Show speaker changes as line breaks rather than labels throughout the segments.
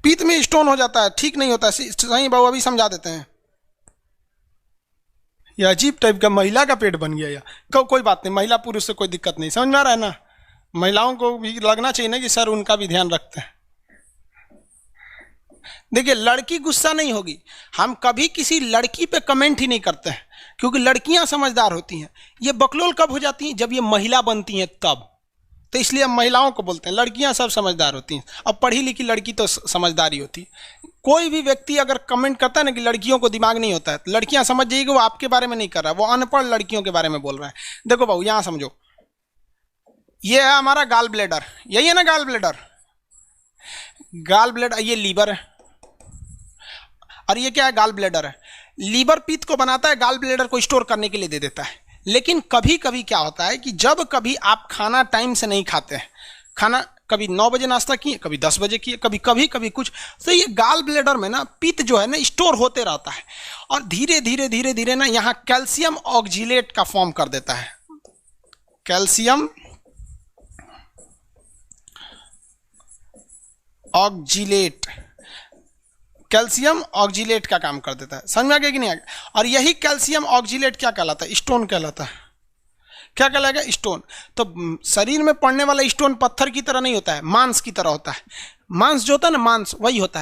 पीत में स्टोन हो जाता है, ठीक नहीं होता है। सही बाबू अभी समझा देते हैं। यह अजीब टाइप का महिला का पेट बन गया या कोई बात नहीं, महिला पुरुष से कोई दिक्कत नहीं, समझ में आ रहा है ना। महिलाओं को भी लगना चाहिए ना कि सर उनका भी ध्यान रखते हैं। देखिए लड़की गुस्सा नहीं होगी, हम कभी किसी लड़की पे कमेंट ही नहीं करते हैं क्योंकि लड़कियां समझदार होती हैं। ये बकलोल कब हो जाती हैं? जब ये महिला बनती हैं तब। तो इसलिए हम महिलाओं को बोलते हैं, लड़कियां सब समझदार होती हैं। अब पढ़ी लिखी लड़की तो समझदारी होती है। कोई भी व्यक्ति अगर कमेंट करता है ना कि लड़कियों को दिमाग नहीं होता है, तो लड़कियां समझ जाइए कि वो आपके बारे में नहीं कर रहा है, वो अनपढ़ लड़कियों के बारे में बोल रहा है। देखो बाबू यहां समझो, ये है हमारा गाल ब्लेडर, यही है ना गाल ब्लेडर। गाल ब्लेडर, ये लीवर है और ये क्या है? गाल ब्लेडर है। लीवर पित्त को बनाता है, गाल ब्लेडर को स्टोर करने के लिए दे देता है। लेकिन कभी कभी क्या होता है कि जब कभी आप खाना टाइम से नहीं खाते हैं, खाना कभी 9 बजे नाश्ता किए, कभी 10 बजे किए, कभी कुछ, तो ये गाल ब्लेडर में ना पित्त जो है ना स्टोर होते रहता है और धीरे धीरे ना यहाँ कैल्शियम ऑक्जिलेट का फॉर्म कर देता है। कैल्शियम ऑक्जिलेट, कैल्शियम ऑक्जिलेट का काम कर देता है। समझ में आ गया कि नहीं आ गया? और यही कैल्शियम ऑक्जिलेट क्या कहलाता है? स्टोन कहलाता है। क्या कहलाएगा? स्टोन। तो शरीर में पड़ने वाला स्टोन पत्थर की तरह नहीं होता है, मांस की तरह होता है। मांस जो होता है ना, मांस वही होता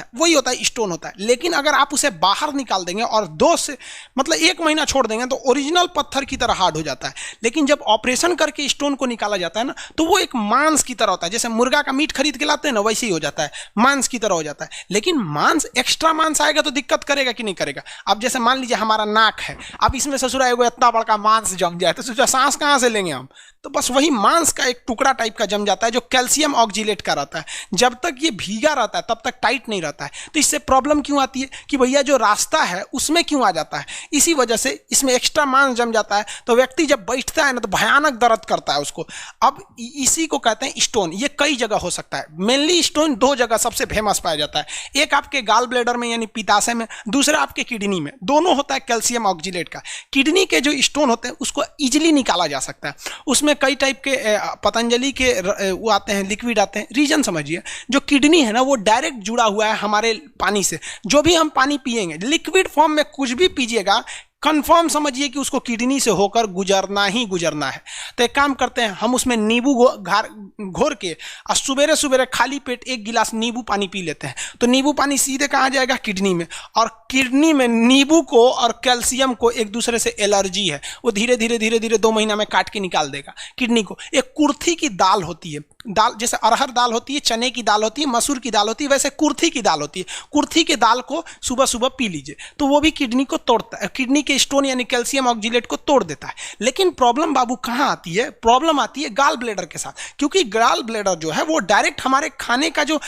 है, स्टोन होता है। लेकिन अगर आप उसे बाहर निकाल देंगे और 2 से मतलब 1 महीना छोड़ देंगे तो ओरिजिनल पत्थर की तरह हार्ड हो जाता है। लेकिन जब ऑपरेशन करके स्टोन को निकाला जाता है ना, तो वो एक मांस की तरह होता है। जैसे मुर्गा का मीट खरीद के लाते हैं ना, वैसे ही हो जाता है, मांस की तरह हो जाता है। लेकिन मांस, एक्स्ट्रा मांस आएगा तो दिक्कत करेगा कि नहीं करेगा? अब जैसे मान लीजिए हमारा नाक है, अब इसमें ससुरा एगो इतना बड़का मांस जम जाए तो सोचा सांस कहाँ से लेंगे हम? तो बस वही मांस का एक टुकड़ा टाइप का जम जाता है जो कैल्शियम ऑक्जिलेट का रहता है। जब तक ये भीगा रहता है तब तक टाइट नहीं रहता है। तो इससे प्रॉब्लम क्यों आती है कि भैया जो रास्ता है उसमें क्यों आ जाता है? इसी वजह से इसमें एक्स्ट्रा मांस जम जाता है। तो व्यक्ति जब बैठता है ना तो भयानक दर्द करता है उसको। अब इसी को कहते हैं स्टोन। ये कई जगह हो सकता है। मेनली स्टोन 2 जगह सबसे फेमस पाया जाता है, एक आपके गाल ब्लेडर में यानी पित्ताशय में, दूसरा आपके किडनी में। दोनों होता है कैल्शियम ऑक्जिलेट का। किडनी के जो स्टोन होते हैं उसको इजिली निकाला जा सकता है। उसमें कई टाइप के पतंजलि के वो आते हैं, लिक्विड आते हैं। रीजन समझिए, जो किडनी है ना वो डायरेक्ट जुड़ा हुआ है हमारे पानी से। जो भी हम पानी पिएंगे लिक्विड फॉर्म में कुछ भी पीजिएगा, कंफर्म समझिए कि उसको किडनी से होकर गुजरना ही गुजरना है। तो एक काम करते हैं, हम उसमें नींबू घोर के और सुबेरे सुबेरे खाली पेट 1 गिलास नींबू पानी पी लेते हैं। तो नींबू पानी सीधे कहाँ जाएगा? किडनी में। और किडनी में नींबू को और कैल्शियम को एक दूसरे से एलर्जी है, वो धीरे धीरे 2 महीना में काट के निकाल देगा किडनी को। एक कुर्थी की दाल होती है, दाल जैसे अरहर दाल होती है, चने की दाल होती है, मसूर की दाल होती है, वैसे कुर्थी की दाल होती है। कुर्थी के दाल को सुबह सुबह पी लीजिए तो वो भी किडनी को तोड़ता है, किडनी के स्टोन यानी कैल्शियम ऑक्जिलेट को तोड़ देता है। लेकिन प्रॉब्लम बाबू कहाँ आती है? प्रॉब्लम आती है गाल ब्लेडर के साथ, क्योंकि गाल ब्लेडर जो है वो डायरेक्ट हमारे खाने का जो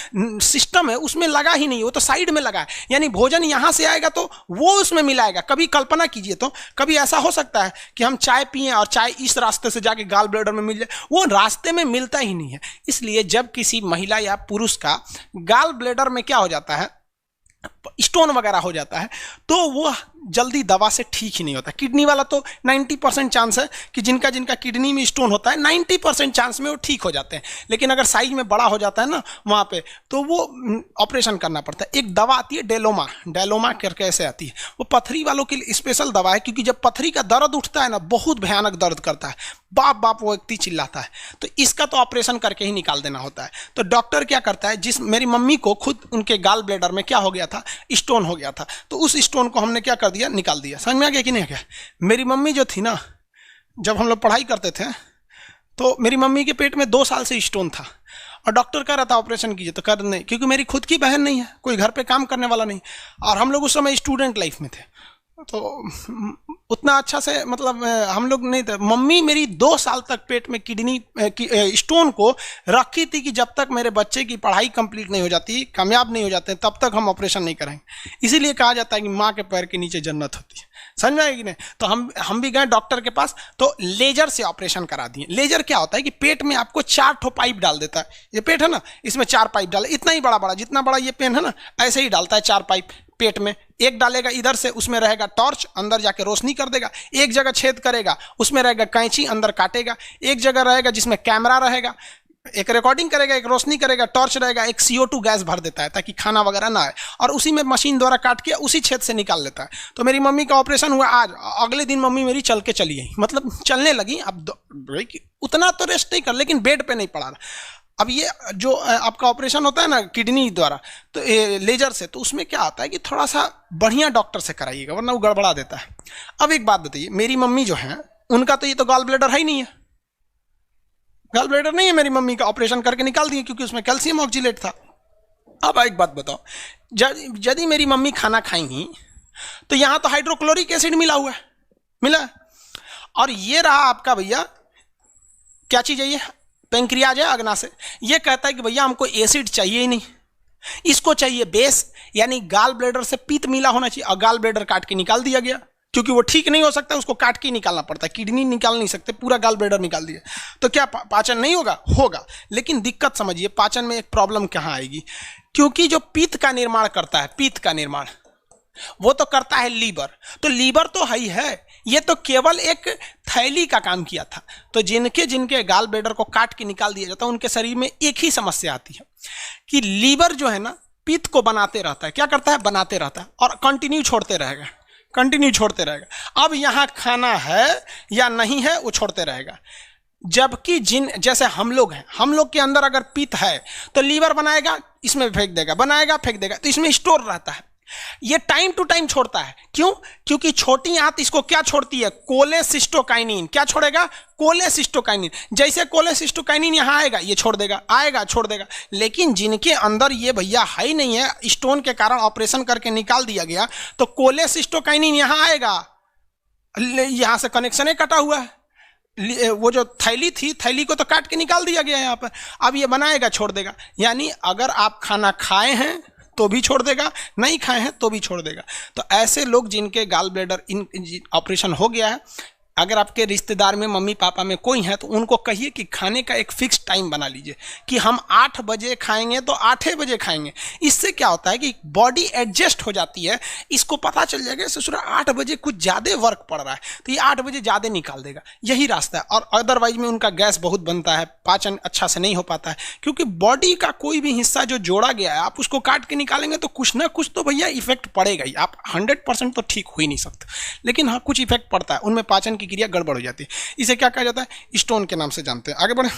सिस्टम है उसमें लगा ही नहीं, वो तो साइड में लगा है। यानी भोजन यहां से आएगा तो वो उसमें मिलाएगा। कभी कल्पना कीजिए तो कभी ऐसा हो सकता है कि हम चाय पिए और चाय इस रास्ते से जाके गाल ब्लेडर में मिल जाए, वो रास्ते में मिलता ही नहीं है। इसलिए जब किसी महिला या पुरुष का गाल ब्लेडर में क्या हो जाता है, स्टोन वगैरह हो जाता है, तो वो जल्दी दवा से ठीक ही नहीं होता। किडनी वाला तो 90% चांस है कि जिनका किडनी में स्टोन होता है 90% चांस में वो ठीक हो जाते हैं। लेकिन अगर साइज में बड़ा हो जाता है ना वहाँ पे, तो वो ऑपरेशन करना पड़ता है। एक दवा आती है डेलोमा करके ऐसे आती है, वो पथरी वालों के लिए स्पेशल दवा है, क्योंकि जब पथरी का दर्द उठता है ना बहुत भयानक दर्द करता है, बाप वो व्यक्ति चिल्लाता है। तो इसका तो ऑपरेशन करके ही निकाल देना होता है। तो डॉक्टर क्या करता है, मेरी मम्मी को खुद उनके गाल ब्लेडर में क्या हो गया था, स्टोन हो गया था, तो उस स्टोन को हमने क्या कर दिया, निकाल दिया। समझ में आ गया कि नहीं? क्या मेरी मम्मी जो थी ना, जब हम लोग पढ़ाई करते थे तो मेरी मम्मी के पेट में 2 साल से स्टोन था और डॉक्टर कह रहा था ऑपरेशन कीजिए, तो कर नहीं, क्योंकि मेरी खुद की बहन नहीं है, कोई घर पे काम करने वाला नहीं, और हम लोग उस समय स्टूडेंट लाइफ में थे, तो उतना अच्छा से मतलब हम लोग नहीं थे। मम्मी मेरी 2 साल तक पेट में किडनी स्टोन को रखी थी कि जब तक मेरे बच्चे की पढ़ाई कंप्लीट नहीं हो जाती, कामयाब नहीं हो जाते, तब तक हम ऑपरेशन नहीं करेंगे। इसीलिए कहा जाता है कि माँ के पैर के नीचे जन्नत होती है। समझ में आएगी नहीं? तो हम भी गए डॉक्टर के पास, तो लेजर से ऑपरेशन करा दिए। लेजर क्या होता है कि पेट में आपको 4 ठो पाइप डाल देता है। ये पेट है ना, इसमें 4 पाइप डाले, इतना ही बड़ा जितना बड़ा ये पेन है ना, ऐसे ही डालता है 4 पाइप पेट में। एक डालेगा इधर से, उसमें रहेगा टॉर्च, अंदर जाके रोशनी कर देगा। एक जगह छेद करेगा, उसमें रहेगा कैंची, अंदर काटेगा। एक जगह रहेगा जिसमें कैमरा रहेगा, एक रिकॉर्डिंग करेगा, एक रोशनी करेगा, टॉर्च रहेगा, एक CO2 गैस भर देता है ताकि खाना वगैरह ना आए, और उसी में मशीन द्वारा काट के उसी छेद से निकाल लेता है। तो मेरी मम्मी का ऑपरेशन हुआ आज, अगले दिन मम्मी मेरी चल के चली गई, मतलब चलने लगी। अब उतना तो रेस्ट नहीं कर, लेकिन बेड पे नहीं पड़ा रहा। अब ये जो आपका ऑपरेशन होता है ना किडनी द्वारा, तो लेजर से, तो उसमें क्या आता है कि थोड़ा सा बढ़िया डॉक्टर से कराइएगा, वरना वो गड़बड़ा देता है। अब एक बात बताइए, मेरी मम्मी जो है उनका तो ये तो गॉल ब्लैडर है ही नहीं है, गॉल ब्लैडर नहीं है मेरी मम्मी का, ऑपरेशन करके निकाल दिए क्योंकि उसमें कैल्शियम ऑक्जिलेट था। अब एक बात बताओ, यदि मेरी मम्मी खाना खाएंगी तो यहां तो हाइड्रोक्लोरिक एसिड मिला हुआ है, मिला, और ये रहा आपका भैया क्या चीज है, ये पेंक्रियाज है अग्नाशय, ये कहता है कि भैया हमको एसिड चाहिए ही नहीं, इसको चाहिए बेस, यानी गाल ब्लैडर से पित्त मिला होना चाहिए, और गाल ब्लैडर काट के निकाल दिया गया क्योंकि वो ठीक नहीं हो सकता, उसको काट के निकालना पड़ता है, किडनी निकाल नहीं सकते, पूरा गाल ब्लैडर निकाल दिया। तो क्या पाचन नहीं होगा? होगा, लेकिन दिक्कत समझिए, पाचन में एक प्रॉब्लम कहाँ आएगी, क्योंकि जो पित्त का निर्माण करता है, पित्त का निर्माण वो तो करता है लीवर, तो लीवर तो है ही है, ये तो केवल एक थैली का काम किया था। तो जिनके जिनके गाल ब्लैडर को काट के निकाल दिया जाता है उनके शरीर में एक ही समस्या आती है कि लीवर जो है ना पित्त को बनाते रहता है, क्या करता है, बनाते रहता है, और कंटिन्यू छोड़ते रहेगा, कंटिन्यू छोड़ते रहेगा। अब यहाँ खाना है या नहीं है वो छोड़ते रहेगा, जबकि जैसे हम लोग हैं, हम लोग के अंदर अगर पित्त है तो लीवर बनाएगा, इसमें फेंक देगा, बनाएगा फेंक देगा, तो इसमें स्टोर रहता है। ये टाइम टू टाइम छोड़ता है, क्यों? क्योंकि छोटी आंत इसको क्या छोड़ती है, कोलेसिस्टोकाइनिन। क्या छोड़ेगा? कोलेसिस्टोकाइनिन। जैसे कोलेसिस्टोकाइनिन यहां आएगा ये छोड़ देगा, आएगा छोड़ देगा। लेकिन जिनके अंदर ये भैया है ही नहीं है, स्टोन के कारण ऑपरेशन करके निकाल दिया गया, तो कोलेसिस्टोकाइनिन यहां आएगा, यहां से कनेक्शन ही कटा हुआ है, वो जो थैली थी, थैली को तो काट के निकाल दिया गया यहां पर, अब ये बनाएगा छोड़ देगा। यानी अगर आप खाना खाए हैं तो भी छोड़ देगा, नहीं खाए हैं तो भी छोड़ देगा। तो ऐसे लोग जिनके गाल ब्लैडर ऑपरेशन हो गया है, अगर आपके रिश्तेदार में मम्मी पापा में कोई है तो उनको कहिए कि खाने का एक फिक्स टाइम बना लीजिए कि हम 8 बजे खाएंगे तो 8 बजे खाएंगे। इससे क्या होता है कि बॉडी एडजस्ट हो जाती है, इसको पता चल जाएगा ससुरा 8 बजे कुछ ज़्यादा वर्क पड़ रहा है तो ये 8 बजे ज़्यादा निकाल देगा, यही रास्ता है। और अदरवाइज में उनका गैस बहुत बनता है, पाचन अच्छा से नहीं हो पाता है, क्योंकि बॉडी का कोई भी हिस्सा जो जोड़ा गया है आप उसको काट के निकालेंगे तो कुछ ना कुछ तो भैया इफेक्ट पड़ेगा ही। आप 100% तो ठीक हो ही नहीं सकते, लेकिन हाँ कुछ इफेक्ट पड़ता है, उनमें पाचन की क्रिया गड़बड़ हो जाती है। इसे क्या कहा जाता है? स्टोन के नाम से जानते हैं। आगे बढ़े।